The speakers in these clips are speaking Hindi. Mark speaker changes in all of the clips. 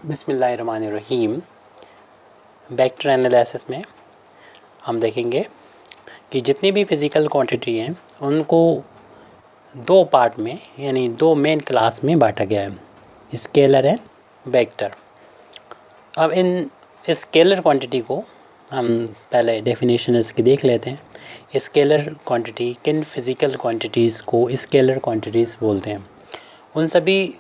Speaker 1: बिस्मिल्लाहिर्रहमानिर्रहीम। वेक्टर एनालिसिस में हम देखेंगे कि जितनी भी फिज़िकल क्वांटिटी हैं उनको दो पार्ट में यानी दो मेन क्लास में बांटा गया है, स्केलर एंड वेक्टर। अब इन स्केलर क्वांटिटी को हम पहले डेफिनेशन इसकी देख लेते हैं। स्केलर क्वांटिटी किन फिज़िकल क्वांटिटीज़ को स्केलर क्वांटिटीज़ बोलते हैं। उन सभी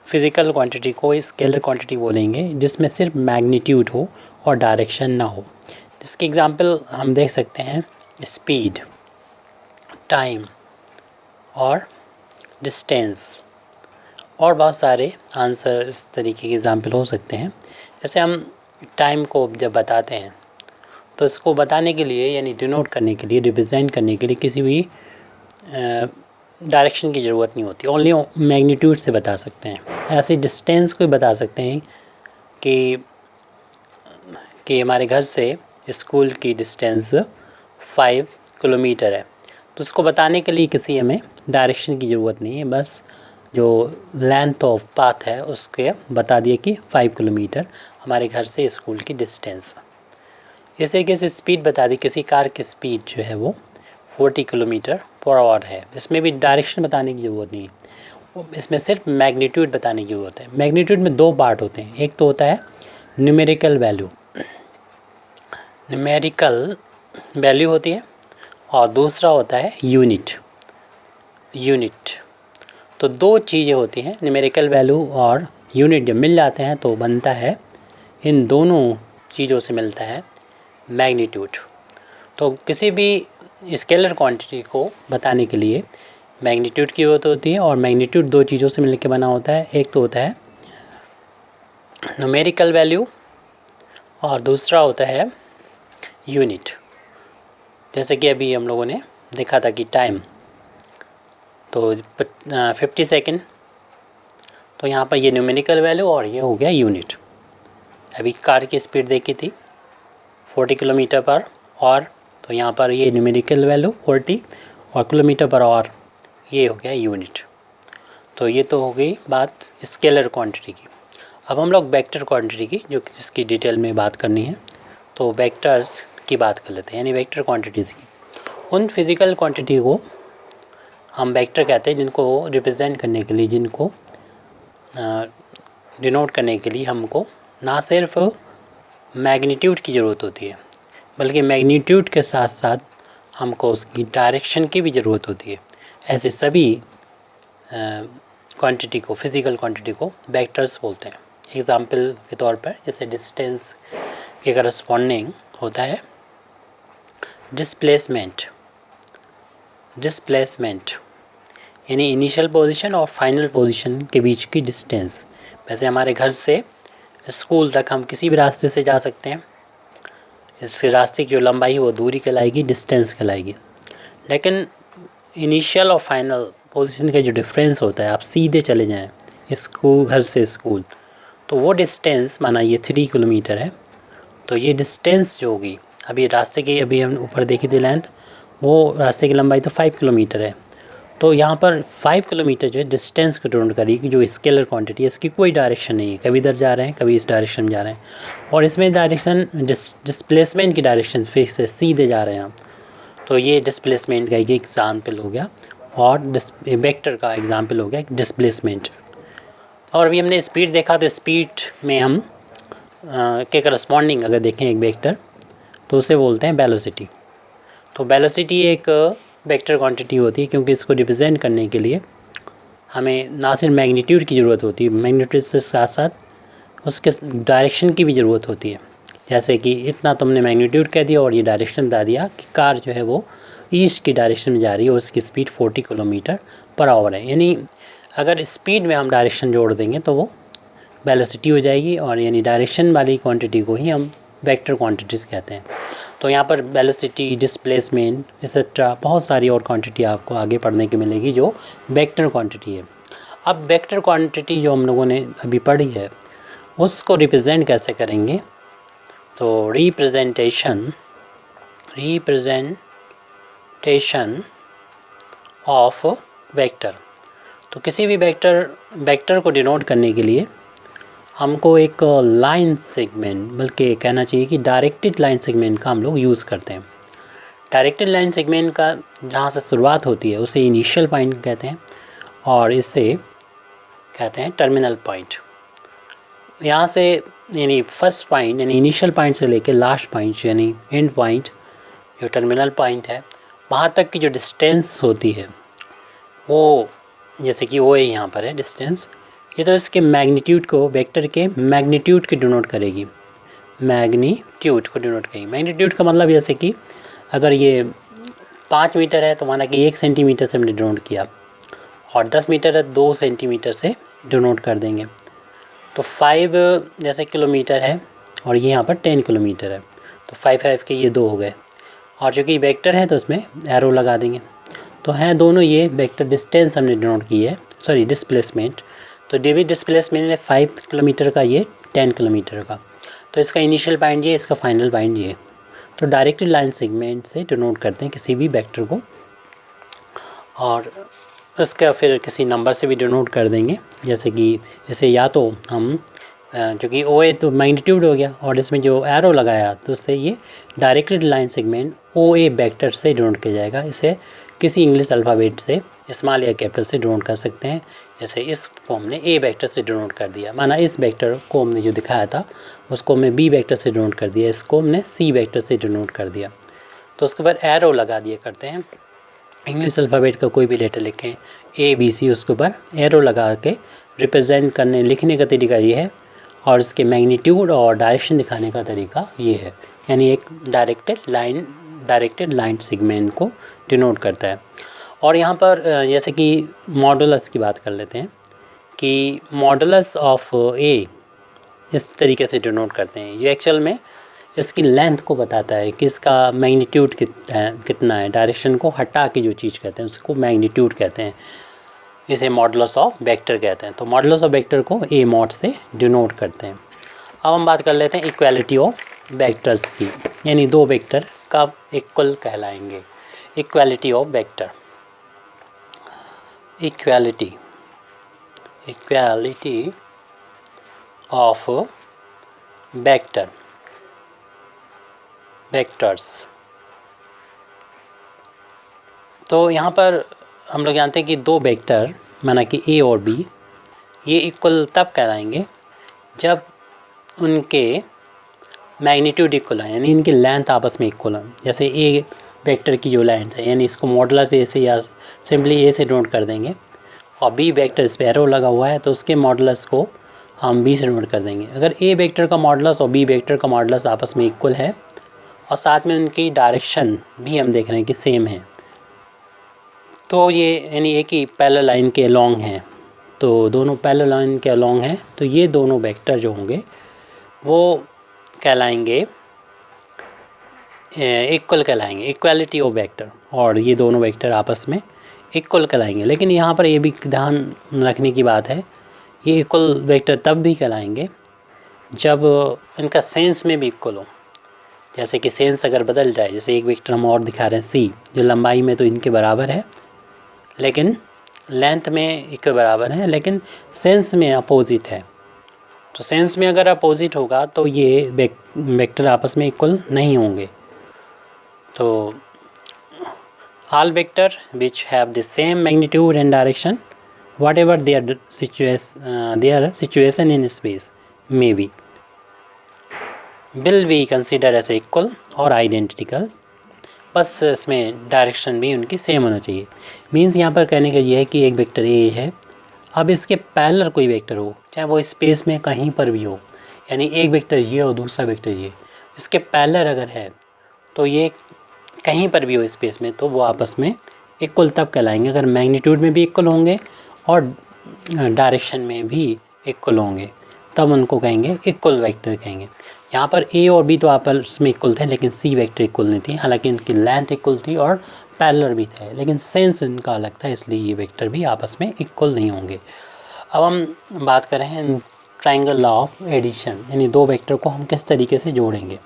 Speaker 1: फिज़िकल क्वांटिटी को स्केलर क्वांटिटी बोलेंगे जिसमें सिर्फ मैग्नीट्यूड हो और डायरेक्शन ना हो। जिसकी एग्जांपल हम देख सकते हैं स्पीड, टाइम और डिस्टेंस, और बहुत सारे आंसर इस तरीके के एग्जांपल हो सकते हैं। जैसे हम टाइम को जब बताते हैं तो इसको बताने के लिए यानी डिनोट करने के लिए, रिप्रेजेंट करने के लिए किसी भी डायरेक्शन की ज़रूरत नहीं होती, ओनली मैग्नीट्यूड से बता सकते हैं। ऐसे डिस्टेंस को बता सकते हैं कि हमारे घर से स्कूल की डिस्टेंस 5 किलोमीटर है। तो उसको बताने के लिए किसी हमें डायरेक्शन की ज़रूरत नहीं है, बस जो लेंथ ऑफ पाथ है उसके बता दिए कि 5 किलोमीटर हमारे घर से स्कूल की डिस्टेंस। इस तरीके से स्पीड बता दी, किसी कार की स्पीड जो है वो 40 किलोमीटर पर आवर है। इसमें भी डायरेक्शन बताने की ज़रूरत नहीं है, इसमें सिर्फ मैग्नीट्यूड बताने की ज़रूरत है। मैग्नीट्यूड में दो पार्ट होते हैं, एक तो होता है न्यूमेरिकल वैल्यू, न्यूमेरिकल वैल्यू होती है, और दूसरा होता है यूनिट। तो दो चीज़ें होती हैं, न्यूमेरिकल वैल्यू और यूनिट जब मिल जाते हैं तो बनता है, इन दोनों चीज़ों से मिलता है मैग्नीट्यूड। तो किसी भी स्केलर क्वांटिटी को बताने के लिए मैग्नीट्यूड की ज़रूरत होती है, और मैग्नीट्यूड दो चीज़ों से मिलकर बना होता है। एक तो होता है न्यूमेरिकल वैल्यू और दूसरा होता है यूनिट। जैसे कि अभी हम लोगों ने देखा था कि टाइम तो 50 सेकेंड, तो यहाँ पर ये न्यूमेरिकल वैल्यू और ये हो गया यूनिट। अभी कार की स्पीड देखी थी 40 किलोमीटर पर आवर, तो यहाँ पर ये न्यूमेरिकल वैल्यू 40 और किलोमीटर पर आवर ये हो गया यूनिट। तो ये तो हो गई बात स्केलर क्वांटिटी की। अब हम लोग वेक्टर क्वांटिटी की, जो जिसकी डिटेल में बात करनी है, तो वेक्टर्स की बात कर लेते हैं, यानी वेक्टर क्वांटिटीज़ की। उन फिज़िकल क्वांटिटी को हम वेक्टर कहते हैं जिनको रिप्रेजेंट करने के लिए, जिनको डिनोट करने के लिए हमको ना सिर्फ मैग्नीट्यूड की ज़रूरत होती है, बल्कि मैग्नीट्यूड के साथ साथ हमको उसकी डायरेक्शन की भी ज़रूरत होती है। ऐसे सभी क्वांटिटी को, फिज़िकल क्वांटिटी को वेक्टर्स बोलते हैं। एग्जांपल के तौर पर जैसे डिस्टेंस के करस्पॉन्डिंग होता है डिस्प्लेसमेंट यानी इनिशियल पोजीशन और फाइनल पोजीशन के बीच की डिस्टेंस। वैसे हमारे घर से स्कूल तक हम किसी भी रास्ते से जा सकते हैं, इस रास्ते की जो लंबाई वो दूरी कहलाएगी, डिस्टेंस कहलाएगी। लेकिन इनिशियल और फाइनल पोजीशन का जो डिफरेंस होता है, आप सीधे चले जाएं स्कूल, घर से स्कूल, तो वो डिस्टेंस माना ये 3 किलोमीटर है, तो ये डिस्टेंस जो होगी, अभी रास्ते की अभी हम ऊपर देखी थी लेंथ, वो रास्ते की लंबाई तो 5 किलोमीटर है। तो यहाँ पर 5 किलोमीटर जो है डिस्टेंस को डिनोट करेगी, जो स्केलर क्वांटिटी है, इसकी कोई डायरेक्शन नहीं है, कभी इधर जा रहे हैं कभी इस डायरेक्शन में जा रहे हैं, और इसमें डायरेक्शन डिस्प्लेसमेंट की डायरेक्शन फिक्स है, सीधे जा रहे हैं हम। तो ये डिस्प्लेसमेंट का एक एग्जाम्पल हो गया, और वेक्टर का एग्जाम्पल हो गया डिस्प्लेसमेंट। और अभी हमने स्पीड देखा, तो स्पीड में हम के करस्पॉन्डिंग अगर देखें एक वेक्टर, तो उसे बोलते हैं वेलोसिटी। तो वेलोसिटी एक वेक्टर क्वांटिटी होती है, क्योंकि इसको रिप्रेजेंट करने के लिए हमें ना सिर्फ मैग्नीट्यूड की ज़रूरत होती है, मैग्नीट्यूड से साथ साथ उसके डायरेक्शन की भी ज़रूरत होती है। जैसे कि इतना तुमने मैग्नीट्यूड कह दिया और ये डायरेक्शन बता दिया कि कार जो है वो ईस्ट की डायरेक्शन में जा रही है और उसकी स्पीड 40 किलोमीटर पर आवर है। यानी अगर स्पीड में हम डायरेक्शन जोड़ देंगे तो वो वेलोसिटी हो जाएगी, और यानी डायरेक्शन वाली क्वांटिटी को ही हम वेक्टर क्वांटिटीज़ कहते हैं। तो यहाँ पर वेलोसिटी, डिस्प्लेसमेंट एक्सेट्रा बहुत सारी और क्वांटिटी आपको आगे पढ़ने की मिलेगी जो वेक्टर क्वांटिटी है। अब वेक्टर क्वांटिटी जो हम लोगों ने अभी पढ़ी है उसको रिप्रेजेंट कैसे करेंगे, तो रिप्रेजेंटेशन ऑफ वेक्टर। तो किसी भी वेक्टर को डिनोट करने के लिए हमको एक लाइन सेगमेंट, बल्कि कहना चाहिए कि डायरेक्टेड लाइन सेगमेंट का हम लोग यूज़ करते हैं। डायरेक्टेड लाइन सेगमेंट का जहाँ से शुरुआत होती है उसे इनिशियल पॉइंट कहते हैं और इसे कहते हैं टर्मिनल पॉइंट। यहाँ से यानी फर्स्ट पॉइंट यानी इनिशियल पॉइंट से लेकर लास्ट पॉइंट यानी एंड पॉइंट जो टर्मिनल पॉइंट है, वहाँ तक की जो डिस्टेंस होती है वो, जैसे कि ओ ए यहाँ पर है डिस्टेंस, ये तो इसके मैग्नीट्यूड को, वेक्टर के मैग्नीट्यूड को डिनोट करेगी। मैग्नीट्यूड को डिनोट करेगी। मैग्नीट्यूड का मतलब जैसे कि अगर ये 5 मीटर है तो माना कि 1 सेंटीमीटर से हमने डिनोट किया, और 10 मीटर है 2 सेंटीमीटर से डिनोट कर देंगे। तो 5 जैसे किलोमीटर है और ये यहाँ पर 10 किलोमीटर है, तो 5 के ये 2 हो गए, और चूँकि वेक्टर है तो इसमें एरो लगा देंगे। तो हैं दोनों ये वेक्टर। डिस्टेंस हमने डिनोट की है, सॉरी डिस्प्लेसमेंट। तो डेविड डिस्प्लेसमेंट है 5 किलोमीटर का, ये 10 किलोमीटर का। तो इसका इनिशियल पॉइंट ये, इसका फाइनल पॉइंट ये। तो डायरेक्टेड लाइन सेगमेंट से डिनोट करते हैं किसी भी वेक्टर को, और इसका फिर किसी नंबर से भी डिनोट कर देंगे। जैसे कि इसे या तो हम क्योंकि ओ ए तो मैग्नीट्यूड हो गया और इसमें जो एरो लगाया तो उससे ये डायरेक्टेड लाइन सेगमेंट ओ ए वेक्टर से डिनोट किया जाएगा। इसे किसी इंग्लिश अल्फ़ाबेट से स्मॉल या कैपिटल से डिनोट कर सकते हैं। जैसे इसको हमने ए वेक्टर से डिनोट कर दिया, माना इस वेक्टर को हमने जो दिखाया था उसको हमने बी वेक्टर से डिनोट कर दिया, इसको हमने सी वेक्टर से डिनोट कर दिया। तो उसके बाद एरो लगा दिए करते हैं। इंग्लिश अल्फ़ाबेट का कोई भी लेटर लिखें ए बी सी, उसके ऊपर एरो लगा के रिप्रेजेंट करने, लिखने का तरीका ये है, और इसके मैग्नीट्यूड और डायरेक्शन दिखाने का तरीका ये है। यानी एक डायरेक्टेड लाइन सेगमेंट को डिनोट करता है। और यहाँ पर जैसे कि मॉडुलस की बात कर लेते हैं कि मॉडुलस ऑफ ए इस तरीके से डिनोट करते हैं। ये एक्चुअल में इसकी लेंथ को बताता है कि इसका मैग्नीट्यूड कितना है। डायरेक्शन को हटा के जो चीज़ कहते हैं उसको मैग्नीट्यूड कहते हैं, इसे मॉडुलस ऑफ वेक्टर कहते हैं। तो मॉडुलस ऑफ वेक्टर को ए मॉड से डिनोट करते हैं। अब हम बात कर लेते हैं इक्वालिटी ऑफ वेक्टर्स की, यानी दो वेक्टर कब इक्वल कहलाएंगे। Equality of vector, equality of vectors. तो यहाँ पर हम लोग जानते हैं कि दो वेक्टर माना कि ए और बी, ये इक्वल तब कहलाएंगे जब उनके मैग्नीट्यूड इक्वल है, यानी इनकी लेंथ आपस में इक्वल है। जैसे ए वेक्टर की जो लेंथ है, यानी इसको मॉडुलस ए से या सिंपली ए से नोट कर देंगे, और बी वेक्टर इस पर एरो लगा हुआ है तो उसके मॉडुलस को हम बी से नोट कर देंगे। अगर ए वेक्टर का मॉडुलस और बी वेक्टर का मॉडुलस आपस में इक्वल है और साथ में उनकी डायरेक्शन भी हम देख रहे हैं कि सेम है, तो ये यानी एक ही पैरेलल लाइन के अलॉन्ग हैं, तो दोनों पैरेलल लाइन के अलॉन्ग हैं, तो ये दोनों वेक्टर जो होंगे वो कहलाएंगे इक्वल कहलाएंगे, इक्वालिटी ऑफ वेक्टर। और ये दोनों वेक्टर आपस में इक्वल कहलाएंगे। लेकिन यहाँ पर ये भी ध्यान रखने की बात है, ये इक्वल वेक्टर तब भी कहलाएंगे जब इनका सेंस में भी इक्वल हो। जैसे कि सेंस अगर बदल जाए, जैसे एक वेक्टर हम और दिखा रहे हैं सी, जो लंबाई में तो इनके बराबर है लेकिन लेंथ में इक्वल बराबर है, लेकिन सेंस में अपोजिट है। तो सेंस में अगर अपोजिट होगा तो ये वेक्टर आपस में इक्वल नहीं होंगे। तो all vector which have the same magnitude and direction whatever their situation in space may be will be considered as equal और identical। बस इसमें डायरेक्शन भी उनकी सेम होना चाहिए। मीन्स यहाँ पर कहने का ये है कि एक वेक्टर ए है, अब इसके पैरेलल कोई वेक्टर हो, चाहे वो स्पेस में कहीं पर भी हो, यानी एक वेक्टर ये और दूसरा वेक्टर ये, इसके पैरेलल अगर है तो ये कहीं पर भी हो स्पेस में, तो वो आपस में इक्वल तब कहलाएंगे अगर मैग्नीट्यूड में भी इक्वल होंगे और डायरेक्शन में भी इक्वल होंगे, तब उनको कहेंगे इक्वल वेक्टर कहेंगे। यहाँ पर ए और बी तो आपस में इक्वल थे लेकिन सी वेक्टर इक्वल नहीं थी, हालांकि इनकी लेंथ इक्वल थी और पैरेलल भी थे, लेकिन सेंस इनका अलग था, इसलिए ये वेक्टर भी आपस में इक्वल नहीं होंगे। अब हम बात कर रहे हैं ट्रायंगल लॉ ऑफ एडिशन, यानी दो वेक्टर को हम किस तरीके से जोड़ेंगे।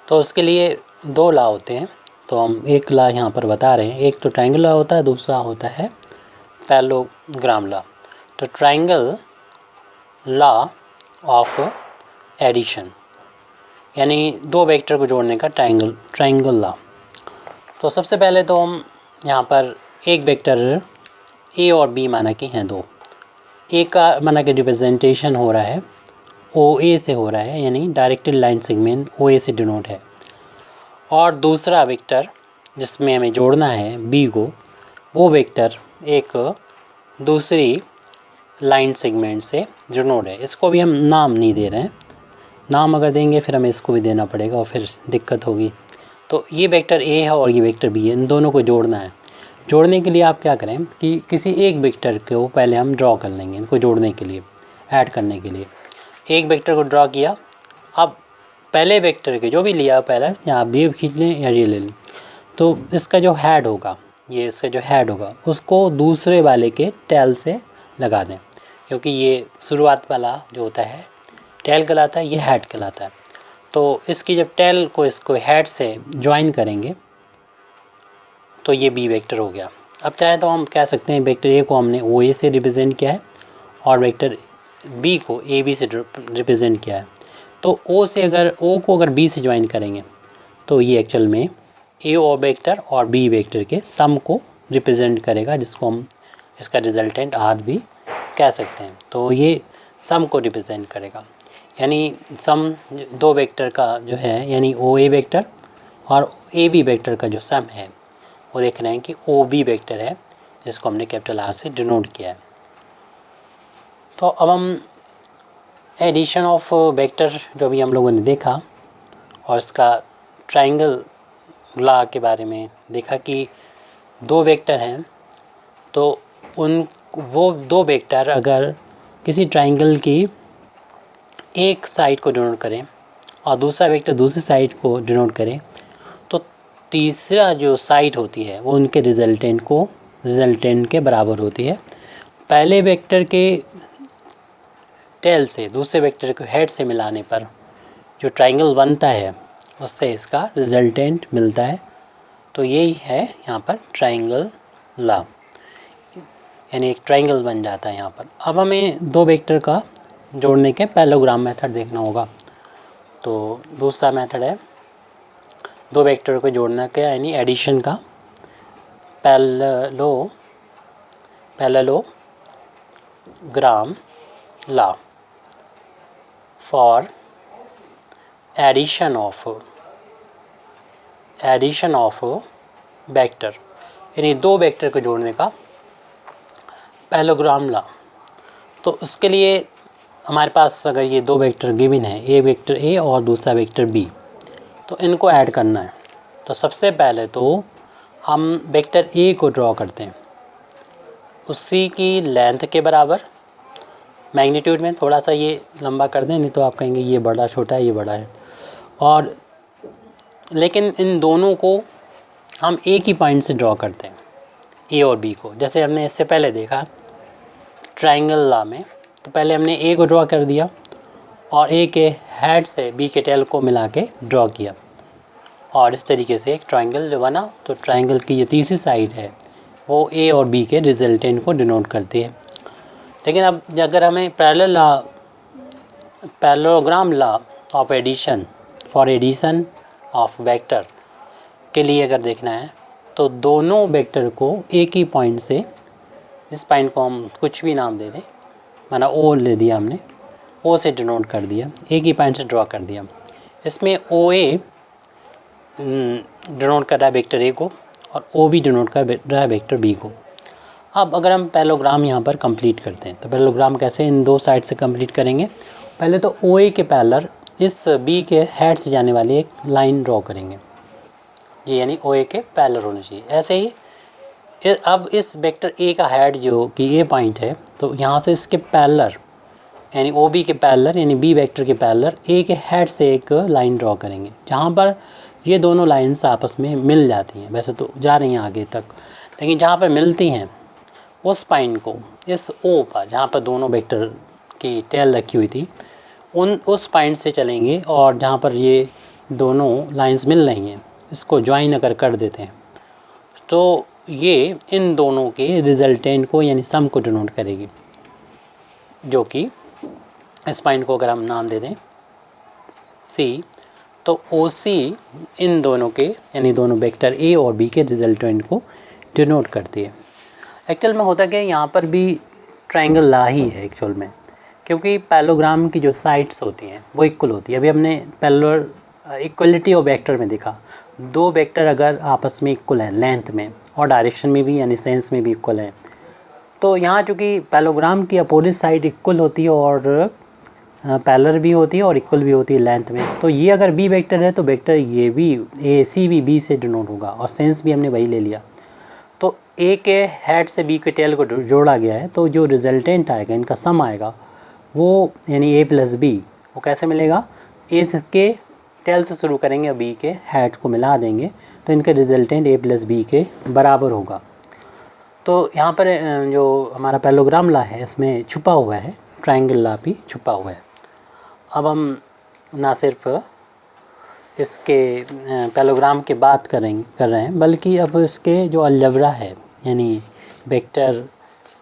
Speaker 1: तो उसके लिए दो लॉ होते हैं, तो हम एक लॉ यहाँ पर बता रहे हैं। एक तो ट्रायंगल लॉ होता है, दूसरा होता है पैरेललोग्राम लॉ। तो ट्रायंगल लॉ ऑफ एडिशन, यानी दो वेक्टर को जोड़ने का ट्रायंगल लॉ। तो सबसे पहले तो हम यहाँ पर एक वेक्टर ए और बी माना कि हैं दो, ए का माना कि रिप्रेजेंटेशन हो रहा है ओ ए से हो रहा है, यानी डायरेक्टेड लाइन सेगमेंट ओ ए से डिनोट है, और दूसरा वेक्टर जिसमें हमें जोड़ना है बी को, वो वेक्टर एक दूसरी लाइन सेगमेंट से डिनोट है। इसको भी हम नाम नहीं दे रहे हैं, नाम अगर देंगे फिर हमें इसको भी देना पड़ेगा और फिर दिक्कत होगी। तो ये वेक्टर ए है और ये वेक्टर बी है, इन दोनों को जोड़ना है। जोड़ने के लिए आप क्या करें कि किसी एक वेक्टर को पहले हम ड्रॉ कर लेंगे, इनको जोड़ने के लिए, ऐड करने के लिए। एक वेक्टर को ड्रॉ किया, अब पहले वेक्टर के जो भी लिया पहले, यहाँ बी खींच लें या ये ले लें, तो इसका जो हेड होगा, ये इसका जो हेड होगा उसको दूसरे वाले के टेल से लगा दें, क्योंकि ये शुरुआत वाला जो होता है टेल कहलाता है, ये हेड कहलाता है। तो इसकी जब टेल को इसको हेड से ज्वाइन करेंगे तो ये बी वेक्टर हो गया। अब चाहे तो हम कह सकते हैं वेक्टर ए को हमने ओ ए से रिप्रेजेंट किया है और वेक्टर बी को ए बी से रिप्रेजेंट किया है। तो ओ से अगर ओ को अगर बी से ज्वाइन करेंगे तो ये एक्चुअल में ए ओ वेक्टर और बी वेक्टर के सम को रिप्रेजेंट करेगा, जिसको हम इसका रिजल्टेंट आर भी कह सकते हैं। तो ये सम को रिप्रेजेंट करेगा, यानी सम दो वेक्टर का जो है, यानी ओ ए वेक्टर और ए बी वेक्टर का जो सम है वो देख रहे हैं कि ओ बी वेक्टर है, जिसको हमने कैपिटल आर से डिनोट किया है। तो अब हम एडिशन ऑफ वेक्टर जो भी हम लोगों ने देखा और इसका ट्रायंगल लॉ के बारे में देखा कि दो वेक्टर हैं, तो वो दो वेक्टर अगर किसी ट्रायंगल की एक साइड को डिनोट करें और दूसरा वेक्टर दूसरी साइड को डिनोट करें, तो तीसरा जो साइड होती है वो उनके रिजल्टेंट के बराबर होती है। पहले वेक्टर के टेल से दूसरे वेक्टर को हेड से मिलाने पर जो ट्रायंगल बनता है उससे इसका रिजल्टेंट मिलता है। तो यही है यहाँ पर ट्रायंगल लॉ, यानी एक ट्रायंगल बन जाता है यहाँ पर। अब हमें दो वेक्टर का जोड़ने के पैरेललोग्राम मेथड देखना होगा। तो दूसरा मेथड है दो वेक्टर को जोड़ने का, यानी एडिशन का parallelogram law for addition of vector, यानी दो वेक्टर को जोड़ने का पैरेललोग्राम लॉ। तो उसके लिए हमारे पास अगर ये दो वेक्टर गिवन है, एक वेक्टर ए और दूसरा वेक्टर बी, तो इनको ऐड करना है। तो सबसे पहले तो हम वेक्टर ए को ड्रॉ करते हैं, उसी की लेंथ के बराबर मैग्नीट्यूड में थोड़ा सा ये लंबा कर दें, नहीं तो आप कहेंगे ये बड़ा छोटा है, ये बड़ा है। और लेकिन इन दोनों को हम एक ही पॉइंट से ड्रॉ करते हैं, ए और बी को। जैसे हमने इससे पहले देखा ट्रायंगल लॉ में, तो पहले हमने ए को ड्रॉ कर दिया और ए के हेड से बी के टेल को मिला के ड्रॉ किया, और इस तरीके से एक ट्रायंगल जो बना। तो ट्रायंगल की ये तीसरी साइड है वो ए और बी के रिजल्टेंट को डिनोट करती है। लेकिन अब अगर हमें parallelogram law of addition for addition of vector के लिए अगर देखना है, तो दोनों वेक्टर को एक ही पॉइंट से, इस पॉइंट को हम कुछ भी नाम दे दें, माना ओ ले दिया हमने, ओ से डिनोट कर दिया, एक ही पॉइंट से ड्रॉ कर दिया। इसमें ओ ए डिनोट कर रहा है वेक्टर ए को और ओ बी डिनोट कर रहा है वेक्टर बी को। अब अगर हम पैरेललोग्राम यहाँ पर कंप्लीट करते हैं, तो पैरेललोग्राम कैसे इन दो साइड से कंप्लीट करेंगे। पहले तो ओ ए के पैरेलल इस बी के हेड से जाने वाली एक लाइन ड्रॉ करेंगे, ये यानी ओ ए के पैरेलल होनी चाहिए। ऐसे ही अब इस वेक्टर ए का हेड जो कि ए पॉइंट है, तो यहाँ से इसके पैरेलल यानी ओ बी के पैरेलल यानी बी वेक्टर के पैरेलल ए के हेड से एक लाइन ड्रॉ करेंगे, जहाँ पर ये दोनों लाइन्स आपस में मिल जाती हैं। वैसे तो जा रही हैं आगे तक, लेकिन जहाँ पर मिलती हैं उस पॉइंट को इस ओ पर, जहाँ पर दोनों वेक्टर की टेल रखी हुई थी, उस पॉइंट से चलेंगे और जहाँ पर ये दोनों लाइंस मिल रही हैं इसको ज्वाइन अगर कर देते हैं, तो ये इन दोनों के रिजल्टेंट को यानी सम को डिनोट करेगी, जो कि इस पॉइंट को अगर हम नाम दे दें सी, तो ओ सी इन दोनों के यानी दोनों वेक्टर ए और बी के रिजल्टेंट को डिनोट करती है। एक्चुअल में होता क्या है, यहाँ पर भी ट्रायंगल ला ही है एक्चुअल में, क्योंकि पैरेललोग्राम की जो साइड्स होती हैं वो इक्वल होती है। अभी हमने पैरेलल इक्वलिटी ऑफ वेक्टर में देखा, दो वेक्टर अगर आपस में इक्वल हैं लेंथ में और डायरेक्शन में भी यानी सेंस में भी इक्वल हैं, तो यहाँ चूँकि पैरेललोग्राम की अपोजिट साइड इक्वल होती है और पैरेलल भी होती है और इक्वल भी होती है लेंथ में, तो ये अगर बी वेक्टर है तो वेक्टर ये भी ए सी भी बी से डिनोट होगा और सेंस भी हमने वही ले लिया। तो ए के हेड से बी के टेल को जोड़ा गया है, तो जो रिजल्टेंट आएगा इनका सम आएगा वो यानी ए प्लस बी, वो कैसे मिलेगा, ए के टेल से शुरू करेंगे और बी के हेड को मिला देंगे तो इनका रिजल्टेंट ए प्लस बी के बराबर होगा। तो यहाँ पर जो हमारा पैरेललोग्राम ला है इसमें छुपा हुआ है, ट्रायंगल ला भी छुपा हुआ है। अब हम ना सिर्फ इसके पैरेललोग्राम की बात कर रहे हैं, बल्कि अब इसके जो अलजेब्रा है यानी वेक्टर,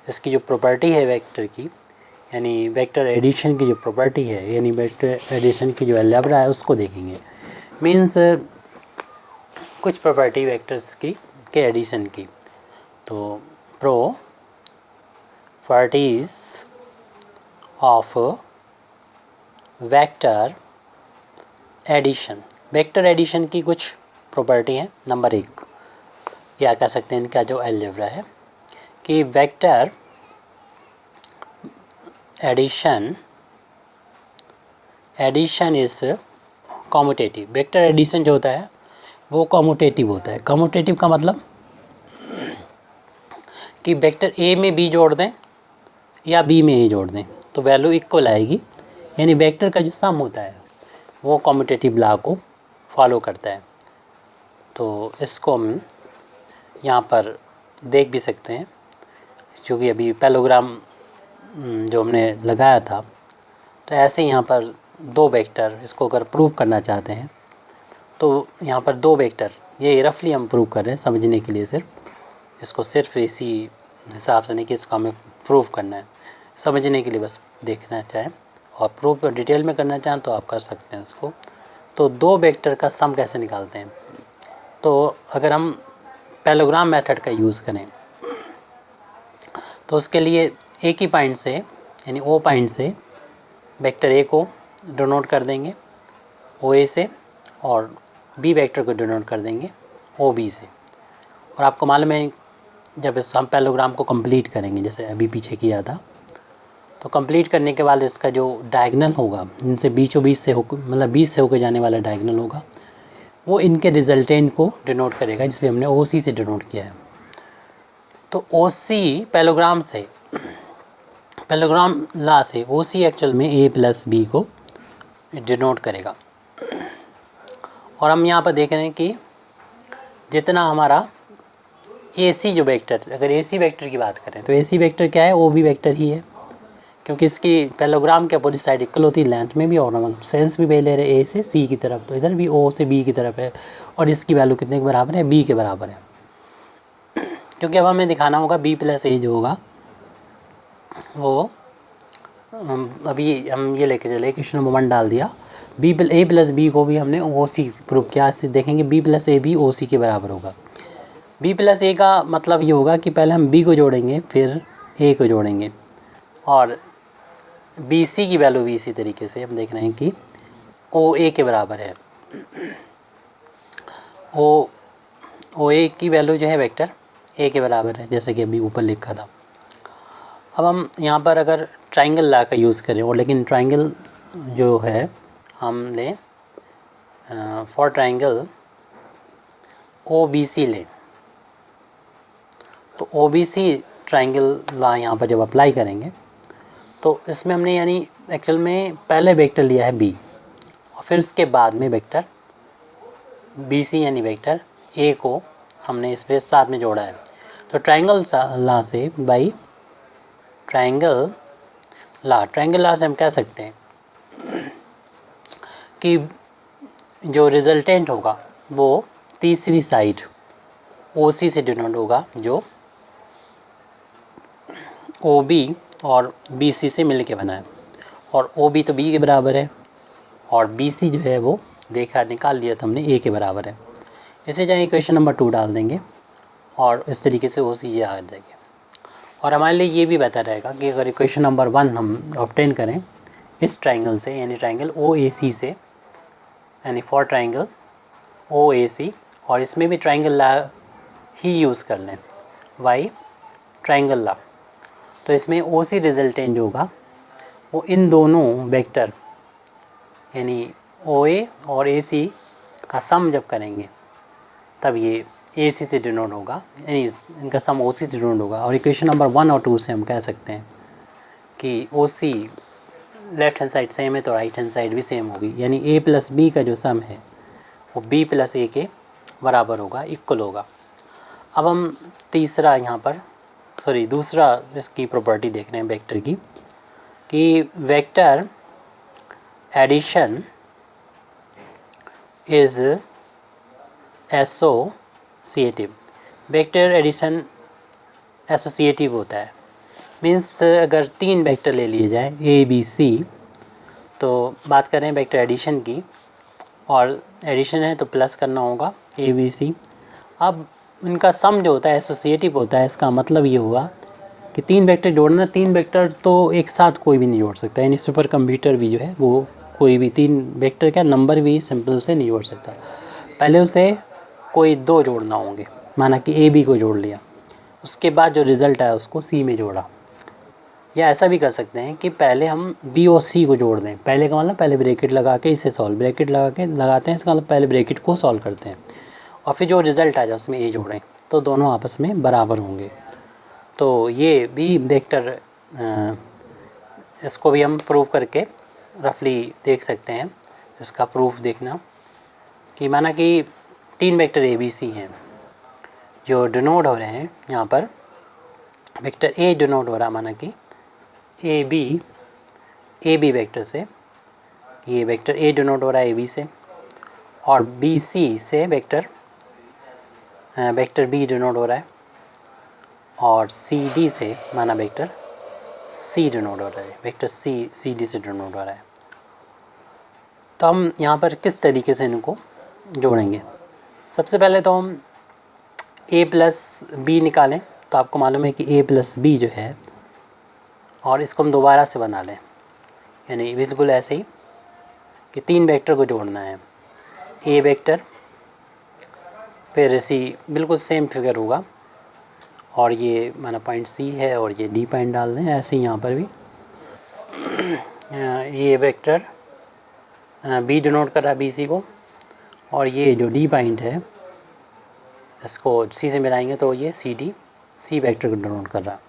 Speaker 1: इसकी जो प्रॉपर्टी है वेक्टर की, यानी वेक्टर एडिशन की जो प्रॉपर्टी है यानी वेक्टर एडिशन की जो अलजेब्रा है उसको देखेंगे। मीन्स कुछ प्रॉपर्टी वेक्टर्स की के एडिशन की। तो properties of vector addition, vector addition की कुछ प्रॉपर्टी है। नंबर 1 या कह सकते हैं इनका जो अलजेब्रा है कि vector addition is commutative. Vector addition जो होता है वो कॉम्यूटेटिव होता है। कॉम्यूटेटिव का मतलब कि वेक्टर ए में बी जोड़ दें या बी में ए जोड़ दें तो वैल्यू इक्वल आएगी, यानी वेक्टर का जो सम होता है वो कॉम्यूटेटिव लॉ को फॉलो करता है। तो इसको हम यहाँ पर देख भी सकते हैं, क्योंकि अभी पैरेललोग्राम जो हमने लगाया था तो ऐसे ही यहाँ पर दो वेक्टर, इसको अगर प्रूव करना चाहते हैं तो यहाँ पर दो वेक्टर, ये रफली हम प्रूव कर रहे हैं समझने के लिए, इसको सिर्फ इसी हिसाब से नहीं कि इसको हमें प्रूव करना है, समझने के लिए बस देखना चाहें और प्रूफ डिटेल में करना चाहें तो आप कर सकते हैं इसको। तो दो वेक्टर का सम कैसे निकालते हैं, तो अगर हम पैरेललोग्राम मेथड का यूज़ करें तो उसके लिए एक ही पॉइंट से यानी ओ पॉइंट से वेक्टर ए को डिनोट कर देंगे ओ ए से और बी वेक्टर को डिनोट कर देंगे ओ बी से। और आपको मालूम है जब इस हम पैरेललोग्राम को कंप्लीट करेंगे, जैसे अभी पीछे किया था, तो कंप्लीट करने के बाद इसका जो डायगोनल होगा इनसे बीचों बीच से होकर मतलब बीच से होकर जाने वाला डायगोनल होगा वो इनके रिजल्टेंट को डिनोट करेगा, जिसे हमने ओ सी से डिनोट किया है। तो ओ सी पैरेललोग्राम से, पैरेललोग्राम ला से ओ सी एक्चुअल में ए प्लस बी को डिनोट करेगा। और हम यहाँ पर देख रहे हैं कि जितना हमारा ए सी जो वेक्टर, अगर ए सी वेक्टर की बात करें तो ए सी वेक्टर क्या है, ओ बी वेक्टर ही है, क्योंकि इसकी पैरेललोग्राम के अपोजिट साइड इक्वल होती है लेंथ में भी और हम सेंस भी ले रहे हैं ए से सी की तरफ, तो इधर भी ओ से बी की तरफ है और इसकी वैल्यू कितने के बराबर है, बी के बराबर है। क्योंकि अब हमें दिखाना होगा बी प्लस ए जो होगा वो अभी हम ये लेके चले क्वेश्चन नंबर 1 डाल दिया, बी ए प्लस बी को भी हमने ओ सी प्रूव किया। इससे देखेंगे बी प्लस ए भी ओ सी के बराबर होगा। बी प्लस ए का मतलब ये होगा कि पहले हम बी को जोड़ेंगे फिर ए को जोड़ेंगे और बी सी की वैल्यू भी इसी तरीके से हम देख रहे हैं कि ओ ए के बराबर है। ओ ए की वैल्यू जो है वेक्टर ए के बराबर है, जैसे कि अभी ऊपर लिखा था। अब हम यहाँ पर अगर ट्रायंगल लॉ का यूज़ करें और लेकिन ट्रायंगल जो है हम लें for triangle O B C लें, तो O B C triangle law यहाँ पर जब अप्लाई करेंगे तो इसमें हमने यानी एक्चुअल में पहले वेक्टर लिया है बी और फिर उसके बाद में वेक्टर बी सी यानी वेक्टर ए को हमने इस पे साथ में जोड़ा है। तो ट्रायंगल लॉ से बाई ट्रायंगल लॉ से हम कह सकते हैं कि जो रिजल्टेंट होगा वो तीसरी साइड ओ सी से डिनोट होगा, जो ओ बी और बी सी से मिल के बना है। और ओ बी तो बी के बराबर है, और बी सी जो है वो देखा निकाल लिया था हमने ए के बराबर है। इसे जाए इक्वेशन नंबर 2 डाल देंगे और इस तरीके से ओ सी जे आ जाएगी। और हमारे लिए ये भी बेहतर रहेगा कि अगर इक्वेशन नंबर 1 हम ऑब्टेन करें इस ट्राइंगल से, यानी ट्राइंगल ओ ए सी से, यानी फॉर ट्राइंगल ओ ए सी, और इसमें भी ट्राइंगल ला ही यूज़ कर लें, वाई ट्राइंगल ला, तो इसमें ओ सी रिजल्टेंट जो होगा वो इन दोनों वेक्टर यानी ओ ए और ए सी का सम जब करेंगे तब ये ए सी से डिनोट होगा, यानी इनका सम ओ सी से डिनोट होगा। और इक्वेशन नंबर 1 और 2 से हम कह सकते हैं कि ओ सी लेफ्ट हैंड साइड सेम है तो राइट हैंड साइड भी सेम होगी, यानी ए प्लस बी का जो सम है वो बी प्लस ए के बराबर होगा, इक्वल होगा। अब हम तीसरा यहाँ पर दूसरा इसकी प्रॉपर्टी देख रहे हैं वेक्टर की, कि vector addition is associative. Vector addition associative होता है, मीन्स अगर 3 वेक्टर ले लिए जाएँ ए बी सी, तो बात करें वेक्टर एडिशन की, और एडिशन है तो प्लस करना होगा ए बी सी। अब इनका सम जो होता है एसोसिएटिव होता है, इसका मतलब ये हुआ कि 3 वेक्टर जोड़ना, 3 वेक्टर तो एक साथ कोई भी नहीं जोड़ सकता, यानी सुपर कंप्यूटर भी जो है वो कोई भी 3 वेक्टर का नंबर भी सिंपल से नहीं जोड़ सकता। पहले उसे कोई 2 जोड़ना होंगे, माना कि ए बी को जोड़ लिया, उसके बाद जो रिज़ल्ट आया उसको सी में जोड़ा। या ऐसा भी कर सकते हैं कि पहले हम बी और सी को जोड़ दें, पहले का मतलब पहले ब्रैकेट लगा के इसे सॉल्व, ब्रैकेट लगाते हैं, इसका मतलब पहले ब्रैकेट को सॉल्व करते हैं और फिर जो रिज़ल्ट आ जाए उसमें ए जोड़ें, तो दोनों आपस में बराबर होंगे। तो ये भी वेक्टर, इसको भी हम प्रूव करके रफली देख सकते हैं। इसका प्रूफ देखना कि माना कि 3 वेक्टर ए बी सी हैं जो डिनोट हो रहे हैं, यहाँ पर वेक्टर ए डिनोट हो रहा, माना कि ए बी वेक्टर से, ये वेक्टर ए डिनोट हो रहा है ए बी से, और बी सी से वेक्टर बी डिनोट हो रहा है, और सी डी से माना वेक्टर सी डिनोट हो रहा है, वेक्टर सी डी से डिनोट हो रहा है। तो हम यहाँ पर किस तरीके से इनको जोड़ेंगे? सबसे पहले तो हम ए प्लस बी निकालें, तो आपको मालूम है कि ए प्लस बी जो है, और इसको हम दोबारा से बना लें, यानी बिल्कुल ऐसे ही कि 3 वेक्टर को जोड़ना है, ए वेक्टर फिर सी, बिल्कुल सेम फिगर होगा, और ये माना पॉइंट सी है और ये डी पॉइंट डाल दें, ऐसे ही यहाँ पर भी ये वेक्टर बी डिनोट कर रहा है बी सी को, और ये जो डी पॉइंट है इसको सी से मिलाएंगे तो ये सी वेक्टर को डिनोट कर रहा है।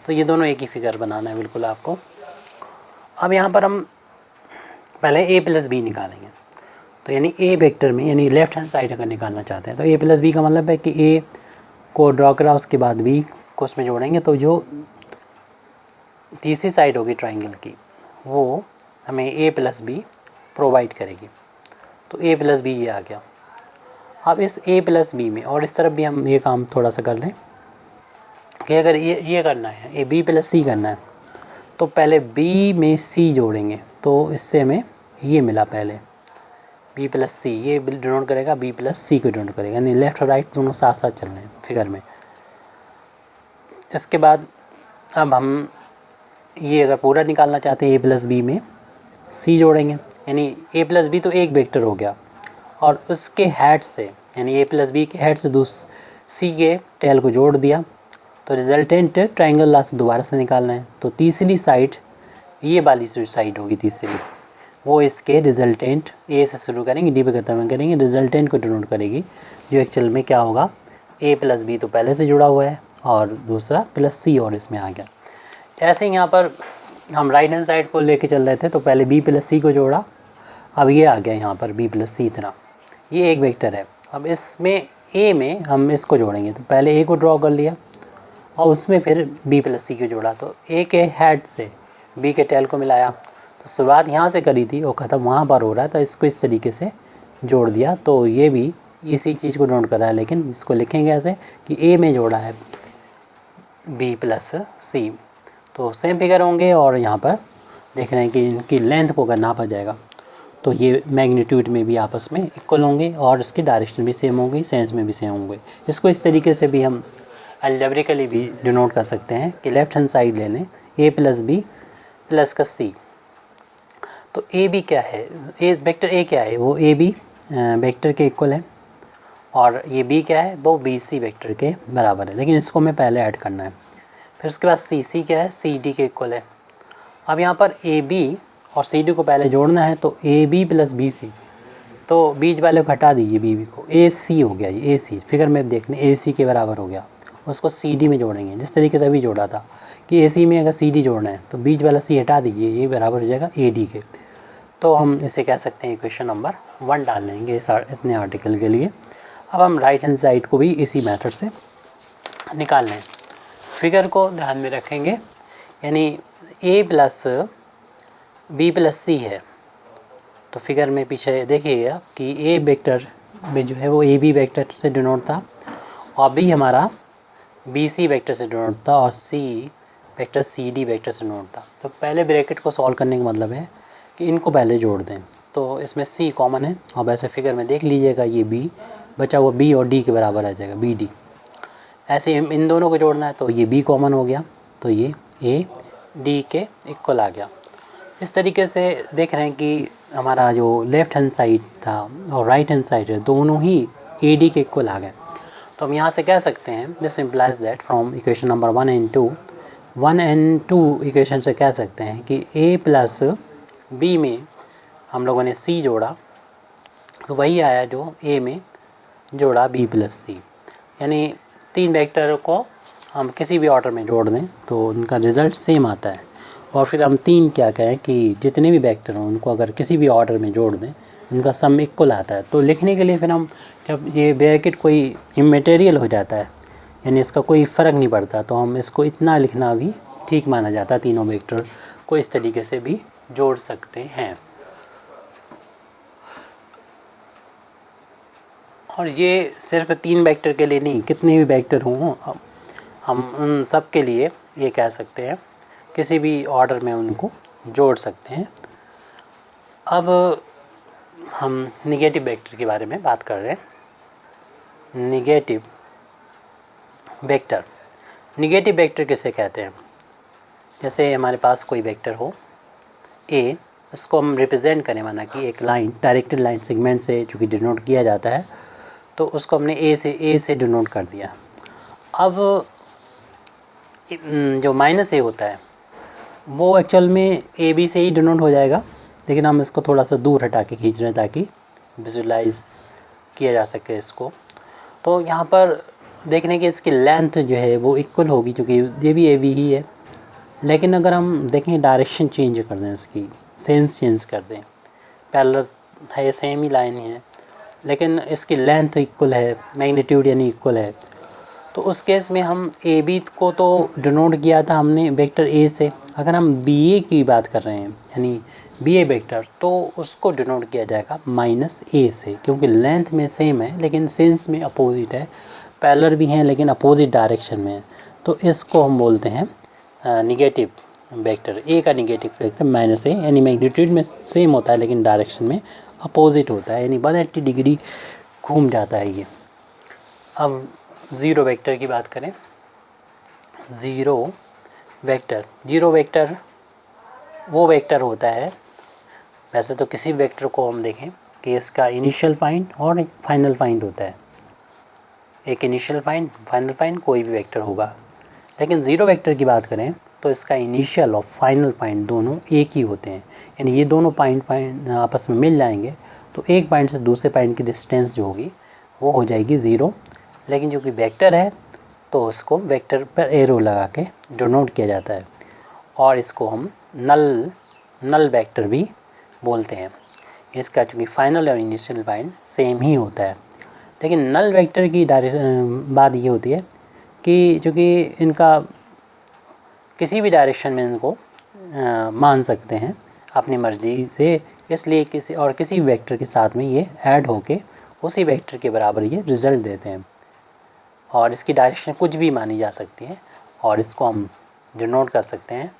Speaker 1: तो ये दोनों एक ही फिगर बनाना है बिल्कुल आपको। अब यहाँ पर हम पहले ए प्लस बी निकालेंगे, तो यानी ए वेक्टर में, यानी लेफ़्ट हैंड साइड अगर निकालना चाहते हैं तो ए प्लस बी का मतलब है कि ए को ड्रॉ करा, उसके बाद बी को उसमें जोड़ेंगे, तो जो तीसरी साइड होगी ट्राइंगल की वो हमें ए प्लस बी प्रोवाइड करेगी। तो ए प्लस बी ये आ गया। अब इस ए प्लस बी में, और इस तरफ भी हम ये काम थोड़ा सा कर लें कि अगर ये करना है, ए बी प्लस सी करना है, तो पहले बी में सी जोड़ेंगे, तो इससे हमें ये मिला, पहले बी प्लस सी, ये डिनोट करेगा बी प्लस सी को डिनोट करेगा, यानी लेफ़्ट और राइट दोनों साथ साथ चल रहे हैं फिगर में। इसके बाद अब हम ये अगर पूरा निकालना चाहते हैं ए प्लस बी में सी जोड़ेंगे, यानी ए प्लस बी तो एक वेक्टर हो गया, और उसके हेड से, यानी ए प्लस बी के हेड से सी के टेल को जोड़ दिया, तो रिजल्टेंट ट्राइंगल ला से दोबारा से निकालना है। तो तीसरी साइड, ये वाली साइड होगी तीसरी, वो इसके रिजल्टेंट ए से शुरू करेंगे, डी पे खत्म करेंगे, रिजल्टेंट को डिनोट करेगी, जो एक्चुअल में क्या होगा, ए प्लस बी तो पहले से जुड़ा हुआ है और दूसरा प्लस सी और इसमें आ गया। ऐसे ही यहाँ पर हम राइट हैंड साइड को लेके चल रहे थे, तो पहले बी प्लस सी को जोड़ा, अब ये आ गया यहाँ पर बी प्लस सी इतना, ये एक वेक्टर है। अब इसमें ए में हम इसको जोड़ेंगे, तो पहले ए को ड्रॉ कर लिया और उसमें फिर बी प्लस सी को जोड़ा, तो ए के हेड से बी के टेल को मिलाया, तो शुरुआत यहाँ से करी थी और ख़त्म वहाँ पर हो रहा है, तो इसको इस तरीके से जोड़ दिया। तो ये भी इसी चीज़ को नोट कर रहा है, लेकिन इसको लिखेंगे ऐसे कि ए में जोड़ा है बी प्लस सी, तो सेम फिगर होंगे और यहाँ पर देख रहे हैं कि इनकी लेंथ को अगर नापा जाएगा तो ये मैग्नीट्यूड में भी आपस में इक्वल होंगे और इसकी डायरेक्शन भी सेम होंगी, सेंस में भी सेम होंगे। इसको इस तरीके से भी हम अलजेब्रिकली भी डिनोट कर सकते हैं कि लेफ़्ट हैंड साइड ले लें a प्लस बी प्लस का c। तो ए बी क्या है, ए वेक्टर ए क्या है, वो ए बी वेक्टर के इक्वल है और ये बी क्या है, वो बी सी वेक्टर के बराबर है, लेकिन इसको हमें पहले ऐड करना है। फिर उसके बाद सी क्या है, सी डी के इक्वल है। अब यहाँ पर ए बी और सी डी को पहले जोड़ना है, तो A B plus B C, तो बीच वाले को हटा दीजिए बी बी को, ए सी हो गया, ये ए सी फिगर में देख लें ए सी के बराबर हो गया। उसको सी डी में जोड़ेंगे जिस तरीके से अभी जोड़ा था कि ए सी में अगर सी डी जोड़ना है तो बीच वाला सी हटा दीजिए, ये बराबर हो जाएगा ए डी के। तो हम इसे कह सकते हैं इक्वेशन नंबर 1 डाल लेंगे इस इतने आर्टिकल के लिए। अब हम राइट हैंड साइड को भी इसी मेथड से निकाल लें। फिगर को ध्यान में रखेंगे, यानी ए प्लस बी प्लस सी है, तो फिगर में पीछे देखिएगा कि ए वेक्टर में जो है वो ए बी वेक्टर से डिनोट था और बी हमारा बी सी वेक्टर से डिनोट था और C vector C D vector से डिनोट था। तो पहले ब्रैकेट को सॉल्व करने का मतलब है कि इनको पहले जोड़ दें, तो इसमें सी कॉमन है और वैसे फिगर में देख लीजिएगा ये बी बचा हुआ बी और डी के बराबर आ जाएगा, बी डी। ऐसे इन दोनों को जोड़ना है तो ये बी कॉमन हो गया, तो ये ए डी के इक्वल आ गया। इस तरीके से देख रहे हैं कि हमारा जो लेफ़्ट हैंड साइड था और राइट हैंड साइड है दोनों ही ए डी के इक्वल आ गए। तो हम यहाँ से कह सकते हैं this implies that from equation number 1 and 2 equation से कह सकते हैं कि ए प्लस बी में हम लोगों ने सी जोड़ा तो वही आया जो ए में जोड़ा बी प्लस सी, यानी 3 वेक्टर को हम किसी भी ऑर्डर में जोड़ दें तो उनका रिज़ल्ट सेम आता है। और फिर हम 3 क्या कहें कि जितने भी वेक्टर हों उनको अगर किसी भी ऑर्डर में जोड़ दें उनका सम इक्वल आता है। तो लिखने के लिए फिर हम जब ये ब्रैकेट कोई इमैटेरियल हो जाता है, यानी इसका कोई फ़र्क नहीं पड़ता, तो हम इसको इतना लिखना भी ठीक माना जाता है। तीनों वेक्टर को इस तरीके से भी जोड़ सकते हैं। और ये सिर्फ 3 वेक्टर के लिए नहीं, कितने भी वेक्टर हों हम उन सब के लिए ये कह सकते हैं किसी भी ऑर्डर में उनको जोड़ सकते हैं। अब हम निगेटिव वेक्टर के बारे में बात कर रहे हैं। निगेटिव वेक्टर किसे कहते हैं, जैसे हमारे पास कोई वेक्टर हो ए, उसको हम रिप्रेजेंट करें, माना कि एक लाइन डायरेक्टेड लाइन सेगमेंट से चूँकि डिनोट किया जाता है तो उसको हमने ए से डिनोट कर दिया। अब जो माइनस ए होता है वो एक्चुअल में ए बी से ही डिनोट हो जाएगा, लेकिन हम इसको थोड़ा सा दूर हटा के खींच रहे हैं ताकि विजुलाइज किया जा सके इसको। तो यहाँ पर देखने की इसकी लेंथ जो है वो इक्वल होगी क्योंकि ये भी ए बी ही है, लेकिन अगर हम देखें डायरेक्शन चेंज कर दें, इसकी सेंस चेंज कर दें, पैरेलल है, सेम ही लाइन है लेकिन इसकी लेंथ इक्वल है, मैग्नीट्यूड यानी इक्वल है, तो उस केस में हम ए बी को तो डिनोट किया था हमने वेक्टर ए से। अगर हम बी ए की बात कर रहे हैं यानी बी ए वेक्टर, तो उसको डिनोट किया जाएगा माइनस ए से, क्योंकि लेंथ में सेम है लेकिन सेंस में अपोजिट है, पैरेलल भी हैं लेकिन अपोजिट डायरेक्शन में है। तो इसको हम बोलते हैं निगेटिव वेक्टर। ए का निगेटिव वेक्टर माइनस ए, यानी मैग्नीट्यूड में सेम होता है लेकिन डायरेक्शन में अपोजिट होता है, यानी 180 डिग्री घूम जाता है ये। अब ज़ीरो वेक्टर की बात करें। ज़ीरो वेक्टर वो वेक्टर होता है, वैसे तो किसी वेक्टर को हम देखें कि इसका इनिशियल फाइंड और एक फाइनल फाइंड होता है, एक इनिशियल फाइंड फाइनल फाइंड कोई भी वेक्टर होगा, लेकिन ज़ीरो वेक्टर की बात करें तो इसका इनिशियल और फाइनल पॉइंट दोनों एक ही होते हैं, यानी ये दोनों पॉइंट आपस में मिल जाएंगे तो एक पॉइंट से दूसरे पॉइंट की डिस्टेंस जो होगी वो हो जाएगी ज़ीरो। लेकिन जो कि वेक्टर है तो उसको वेक्टर पर एरो लगा के डिनोट किया जाता है और इसको हम नल वेक्टर भी बोलते हैं। इसका चूँकि फाइनल और इनिशियल पॉइंट सेम ही होता है, लेकिन नल वेक्टर की बात ये होती है कि चूँकि इनका किसी भी डायरेक्शन में इनको मान सकते हैं अपनी मर्ज़ी से, इसलिए किसी वेक्टर के साथ में ये ऐड होके उसी वेक्टर के बराबर ये रिज़ल्ट देते हैं और इसकी डायरेक्शन कुछ भी मानी जा सकती है और इसको हम डिनोट कर सकते हैं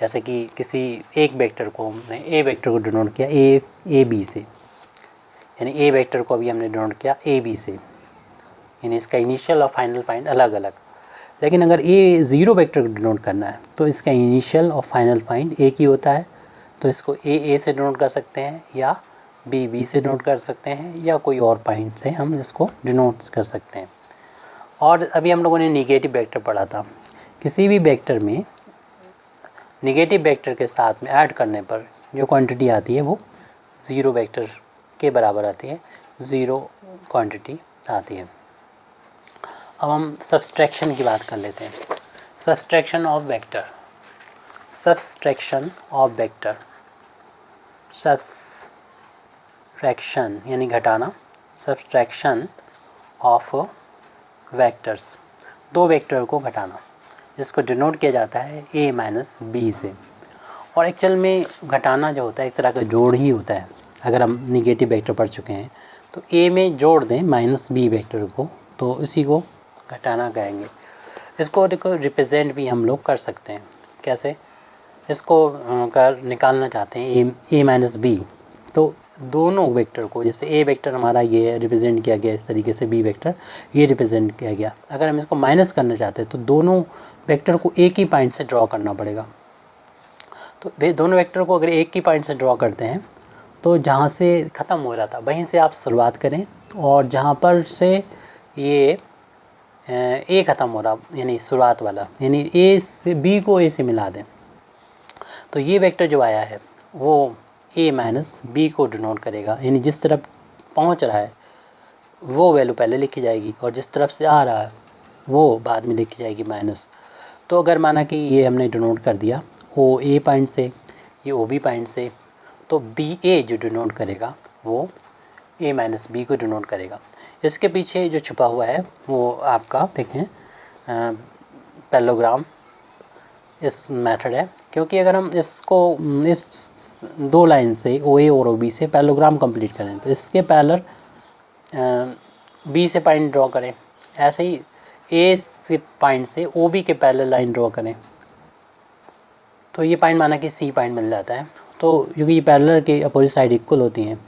Speaker 1: जैसे कि किसी एक वेक्टर को हमने ए वेक्टर को डिनोट किया ए बी से, यानी ए वेक्टर को अभी हमने डिनोट किया ए बी से, यानी इसका इनिशियल और फाइनल पॉइंट अलग अलग। लेकिन अगर ए ज़ीरो वेक्टर को डिनोट करना है तो इसका इनिशियल और फाइनल पॉइंट एक ही होता है, तो इसको ए से डिनोट कर सकते हैं या बी से डिनोट कर सकते हैं या कोई और पॉइंट से हम इसको डिनोट कर सकते हैं। और अभी हम लोगों ने नेगेटिव वेक्टर पढ़ा था, किसी भी वेक्टर में नेगेटिव वेक्टर के साथ में ऐड करने पर जो क्वांटिटी आती है वो ज़ीरो वेक्टर के बराबर आती है, ज़ीरो क्वांटिटी आती है। अब हम सब्सट्रैक्शन की बात कर लेते हैं। Subtraction of vector, subtraction of vector, subtraction यानी घटाना, सब्सट्रैक्शन ऑफ वेक्टर्स, दो वेक्टर को घटाना, जिसको डिनोट किया जाता है a माइनस बी से। और एक्चुअल में घटाना जो होता है एक तरह का जोड़ ही होता है। अगर हम निगेटिव वेक्टर पढ़ चुके हैं तो a में जोड़ दें माइनस बी वेक्टर को, तो इसी को घटाना कहेंगे। इसको देखो रिप्रेजेंट भी हम लोग कर सकते हैं। कैसे? इसको कर निकालना चाहते हैं a माइनस बी, तो दोनों वेक्टर को, जैसे ए वेक्टर हमारा ये है रिप्रेजेंट किया गया इस तरीके से, बी वेक्टर ये रिप्रेजेंट किया गया। अगर हम इसको माइनस करना चाहते हैं तो दोनों वेक्टर को एक ही पॉइंट से ड्रॉ करना पड़ेगा। तो वे दोनों वेक्टर को अगर एक ही पॉइंट से ड्रॉ करते हैं तो जहाँ से ख़त्म हो रहा था वहीं से आप शुरुआत करें, और जहाँ पर से ये ए ख़त्म हो रहा यानी शुरुआत वाला, यानी ए से बी को ए से मिला दें, तो ये वेक्टर जो आया है वो ए माइनस बी को डिनोट करेगा। यानी जिस तरफ पहुंच रहा है वो वैल्यू पहले लिखी जाएगी और जिस तरफ से आ रहा है वो बाद में लिखी जाएगी माइनस। तो अगर माना कि ये हमने डिनोट कर दिया ओ ए पॉइंट से, ये ओ बी पॉइंट से, तो बी ए जो डिनोट करेगा वो ए माइनस बी को डिनोट करेगा। इसके पीछे जो छुपा हुआ है वो आपका देखें पैरेललोग्राम इस मेथड है, क्योंकि अगर हम इसको इस दो लाइन से ओ ए और ओ बी से पैरेललोग्राम कंप्लीट करें तो इसके पैरेलल बी से पॉइंट ड्रॉ करें, ऐसे ही ए से पॉइंट से ओ बी के पैरेलल लाइन ड्रॉ करें तो ये पॉइंट माना कि सी पॉइंट मिल जाता है। तो क्योंकि ये पैरेलल के अपोजिट साइड इक्वल होती हैं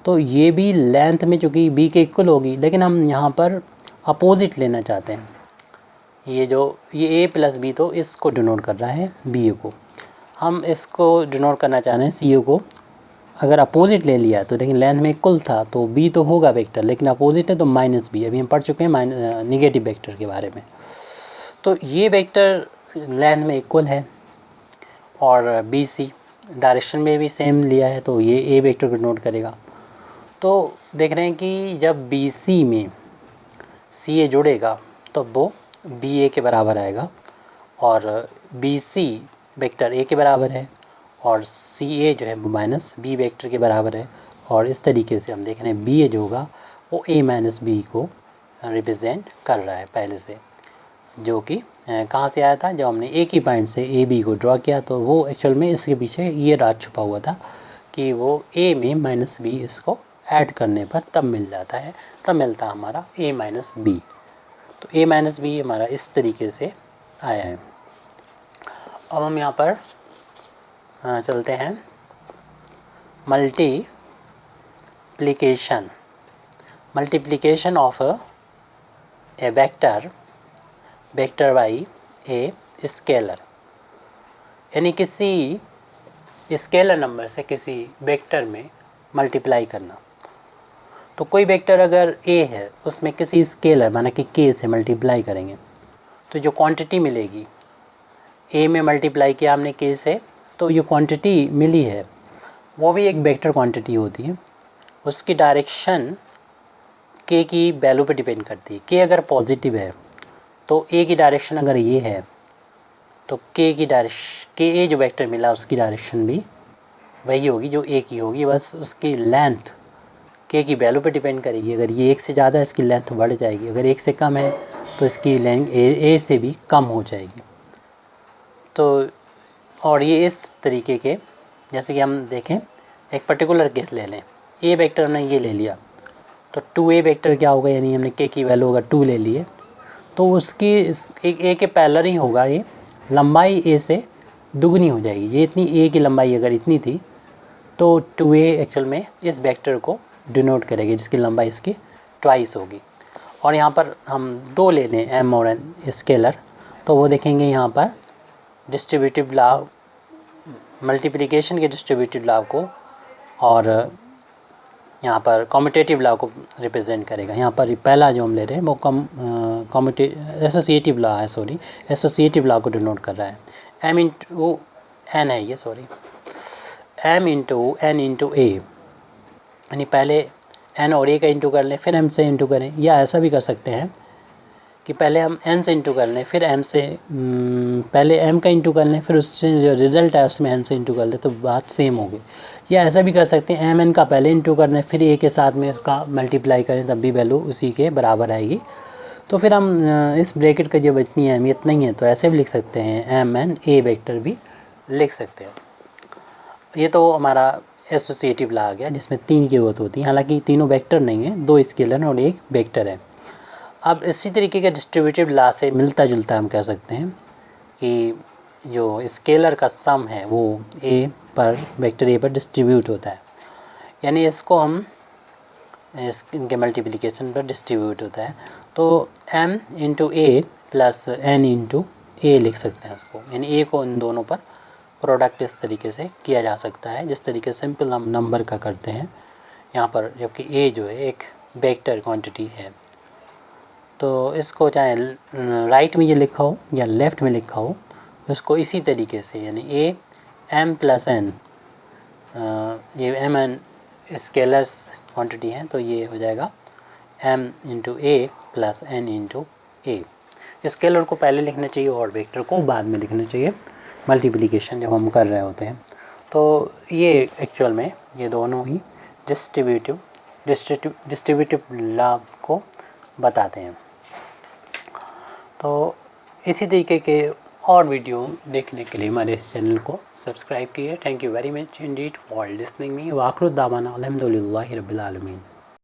Speaker 1: तो ये भी लेंथ में चूँकि बी के इक्वल होगी, लेकिन हम यहाँ पर अपोजिट लेना चाहते हैं। ये ए प्लस बी तो इसको डिनोट कर रहा है बी को, हम इसको डिनोट करना चाह रहे हैं सी को। अगर अपोजिट ले लिया तो लेकिन लेंथ में इक्वल था तो बी तो होगा वेक्टर, लेकिन अपोजिट है तो माइनस बी। अभी हम पढ़ चुके हैं निगेटिव वेक्टर के बारे में। तो ये वेक्टर लेंथ में इक्वल है और बी सी डायरेक्शन में भी सेम लिया है, तो ये ए वेक्टर को डिनोट करेगा। तो देख रहे हैं कि जब बी सी में सी ए जुड़ेगा तो वो बी ए के बराबर आएगा, और बी सी वेक्टर ए के बराबर है और सी ए जो है वो माइनस बी वेक्टर के बराबर है। और इस तरीके से हम देख रहे हैं बी ए जो होगा वो ए माइनस बी को रिप्रेजेंट कर रहा है पहले से, जो कि कहाँ से आया था, जब हमने एक ही पॉइंट से ए बी को ड्रॉ किया तो वो एक्चुअल में इसके पीछे ये राज छुपा हुआ था कि वो ए में माइनस बी इसको ऐड करने पर तब मिल जाता है, तब मिलता है हमारा ए माइनस बी। तो ए माइनस बी हमारा इस तरीके से आया है। अब हम यहाँ पर चलते हैं multiplication of A vector by a scalar, यानी किसी स्केलर नंबर से किसी वेक्टर में मल्टीप्लाई करना। तो कोई वेक्टर अगर ए है उसमें किसी स्केलर माना कि के से मल्टीप्लाई करेंगे तो जो क्वांटिटी मिलेगी, ए में मल्टीप्लाई किया हमने के से, तो ये क्वांटिटी मिली है वो भी एक वेक्टर क्वांटिटी होती है। उसकी डायरेक्शन के की वैल्यू पे डिपेंड करती है। के अगर पॉजिटिव है तो ए की डायरेक्शन अगर ये है तो के ए जो वेक्टर मिला उसकी डायरेक्शन भी वही होगी जो ए की होगी, बस उसकी लेंथ के की वैल्यू पे डिपेंड करेगी। अगर ये एक से ज़्यादा है इसकी लेंथ बढ़ जाएगी, अगर एक से कम है तो इसकी लेंथ ए से भी कम हो जाएगी। तो और ये इस तरीके के, जैसे कि हम देखें एक पर्टिकुलर केस ले लें, ए वेक्टर हमने ये ले लिया तो 2a वेक्टर क्या होगा, यानी हमने के की वैल्यू अगर 2 ले लिए तो उसकी ए के पैरेलल ही होगा ये, लंबाई ए से दुगनी हो जाएगी। ये इतनी ए की लंबाई अगर इतनी थी तो 2a एक्चुअल में इस वेक्टर को डिनोट करेगी जिसकी लंबाई इसकी ट्वाइस होगी। और यहाँ पर हम 2 ले लें m और n स्केलर, तो वो देखेंगे यहाँ पर डिस्ट्रीब्यूटिव लॉ, मल्टीप्लिकेशन के डिस्ट्रीब्यूटिव लॉ को और यहाँ पर कॉम्यूटेटिव लॉ को रिप्रेजेंट करेगा। यहाँ पर पहला जो हम ले रहे हैं वो एसोसिएटिव लॉ है, सॉरी एसोसिएटिव लॉ को डिनोट कर रहा है। m इंटू n है ये, sorry m into n into a, यानी पहले n और a का इंटू कर लें फिर m से इंटू करें, या ऐसा भी कर सकते हैं कि पहले हम n से इंटू कर लें फिर m से पहले m का इंटू कर लें फिर उससे जो रिज़ल्ट है उसमें n से इंटू कर लें, तो बात सेम होगी। या ऐसा भी कर सकते हैं m n का पहले इंटू कर लें फिर a के साथ में उसका मल्टीप्लाई करें, तब भी वैल्यू उसी के बराबर आएगी। तो फिर हम इस ब्रैकेट का जब इतनी अहमियत नहीं है तो ऐसे भी लिख सकते हैं, m n a वेक्टर भी लिख सकते हैं। ये तो हमारा एसोसिएटिव लॉ आ गया जिसमें 3 की जरूरत होती है, हालांकि तीनों वेक्टर नहीं है, 2 स्केलर और 1 वेक्टर है। अब इसी तरीके के डिस्ट्रीब्यूटिव लॉ से मिलता जुलता हम कह सकते हैं कि जो स्केलर का सम है वो a पर वेक्टर a पर डिस्ट्रीब्यूट होता है, यानी इसको हम इनके मल्टीप्लिकेशन पर डिस्ट्रीब्यूट होता है। तो m into a plus n into a लिख सकते हैं इसको, यानी a को इन दोनों पर प्रोडक्ट इस तरीके से किया जा सकता है जिस तरीके से सिंपल हम नंबर का करते हैं यहाँ पर, जबकि a जो है एक वेक्टर क्वांटिटी है। तो इसको चाहे राइट में ये लिखा हो या लेफ़्ट में लिखा हो, उसको इसी तरीके से, यानी a m प्लस n, ये m n स्केलर्स क्वांटिटी हैं तो ये हो जाएगा m into a plus n into a। Scalar को पहले लिखना चाहिए और वेक्टर को बाद में लिखना चाहिए मल्टीप्लिकेशन जब हम कर रहे होते हैं। तो ये एक्चुअल में ये दोनों ही डिस्ट्रीब्यूटिव लॉ को बताते हैं। तो इसी तरीके के और वीडियो देखने के लिए हमारे इस चैनल को सब्सक्राइब कीजिए। Thank you very much indeed for listening me. वाखिर दावाना अल्हम्दुलिल्लाहि रब्बिल आलमीन।